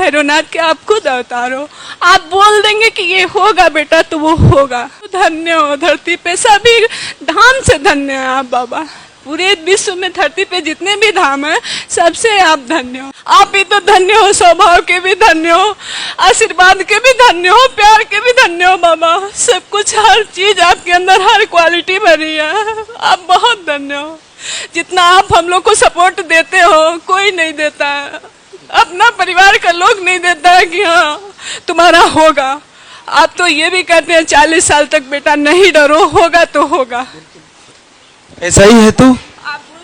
भैरवनाथ के आप खुद अवतार हो। आप बोल देंगे कि ये होगा बेटा तो वो होगा। धन्य हो धरती पे सभी धाम से धन्य है आप बाबा। पूरे विश्व में धरती पे जितने भी धाम है सबसे आप धन्य हो। आप ही तो धन्य हो, स्वभाव के भी धन्य हो, आशीर्वाद के भी धन्य हो, प्यार के भी धन्य हो बाबा। सब कुछ हर चीज आपके अंदर हर क्वालिटी भरी है। आप बहुत धन्य हो। जितना आप हम लोग को सपोर्ट देते हो कोई नहीं देता है, अपना परिवार का लोग नहीं देता है कि हाँ तुम्हारा होगा। आप तो ये भी कहते हैं 40 साल तक बेटा नहीं डरो, होगा तो होगा। ऐसा ही है तो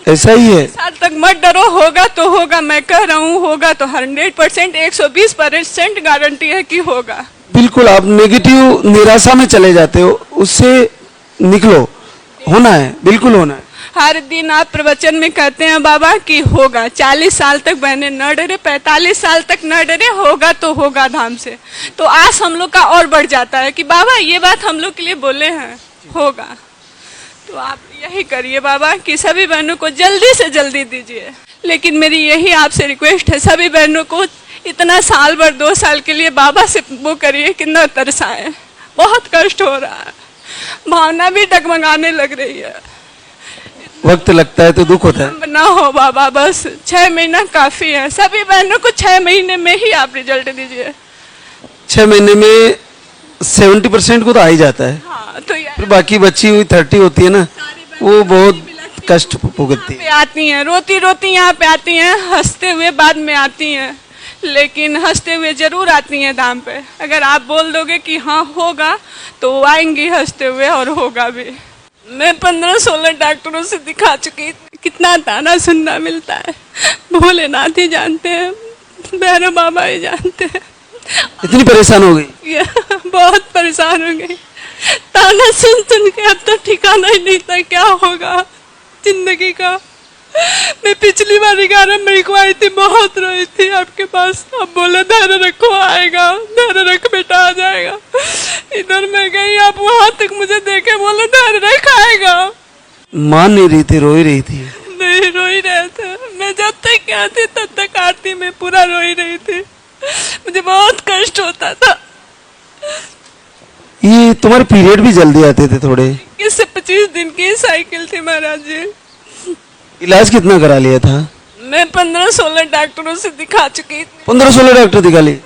ऐसा ही है। साल तक मत डरो, होगा तो होगा। मैं कह रहा हूँ होगा तो 100% 120% गारंटी है कि होगा। बिल्कुल आप नेगेटिव निराशा में चले जाते हो, उससे निकलो। होना है, बिल्कुल होना है। हर दिन आप प्रवचन में कहते हैं बाबा कि होगा। 40 साल तक बहने न डरे, 45 साल तक न डरे, होगा तो होगा धाम से। तो आस हम लोग का और बढ़ जाता है कि बाबा ये बात हम लोग के लिए बोले हैं, होगा। तो आप यही करिए बाबा कि सभी बहनों को जल्दी से जल्दी दीजिए। लेकिन मेरी यही आपसे रिक्वेस्ट है, सभी बहनों को इतना साल भर 2 साल के लिए बाबा से वो करिए कि न तरसाएं। बहुत कष्ट हो रहा है, भावना भी डगमगाने लग रही है। वक्त लगता है तो दुख होता है। ना हो बाबा, बस 6 महीना काफी है। सभी बहनों को 6 महीने में ही आप रिजल्ट दीजिए। 6 महीने में 70% को तो आ ही जाता है। हाँ, तो फिर बाकी बची हुई 30 होती है ना, वो बहुत कष्ट भुगतती है। आती हैं रोती रोती यहाँ पे आती हैं, हंसते हुए बाद में आती हैं, लेकिन हंसते हुए जरूर आती हैं धाम पे। अगर आप बोल दोगे कि हाँ होगा तो वो आएंगी हंसते हुए और होगा भी। मैं 15-16 डॉक्टरों से दिखा चुकी, कितना ताना सुनना मिलता है। भोलेनाथ ही जानते हैं, भैरव बाबा ही जानते हैं। इतनी परेशान हो गई? बहुत परेशान हो गई, ताना सुन सुन के अब तो ठिकाना ही नहीं था क्या होगा जिंदगी का। मैं पिछली बार 11 मई को आई थी, बहुत रोई थी आपके पास। अब बोले धैर्य रखो आएगा, धैर्य रख बेटा आ जाएगा। इधर मैं गई, आप वहां तक मुझे देखे बोले धैर्य रख आएगा। मान नहीं रही थी, रोई रही थी? नहीं रोई रहे थे, मैं जब तक आती तब तक आरती में पूरा रोई रही थी। मुझे बहुत कष्ट होता था। ये तुम्हारे पीरियड भी जल्दी आते थे थोड़े? 21 से 25 दिन की साइकिल थी महाराज जी। इलाज कितना करा लिया था? मैं 15-16 डॉक्टरों से दिखा चुकी थी। 15-16 डॉक्टर दिखा लिए?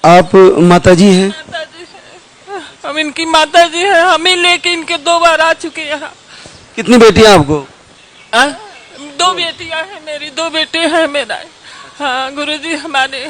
आप माताजी हैं? माताजी है, हम इनकी माताजी हैं। हम ही लेके इनके 2 बार आ चुके यहाँ। कितनी बेटियां आपको? 2 बेटियां हैं मेरी, 2 बेटे हैं मेरा। हाँ गुरुजी हमारे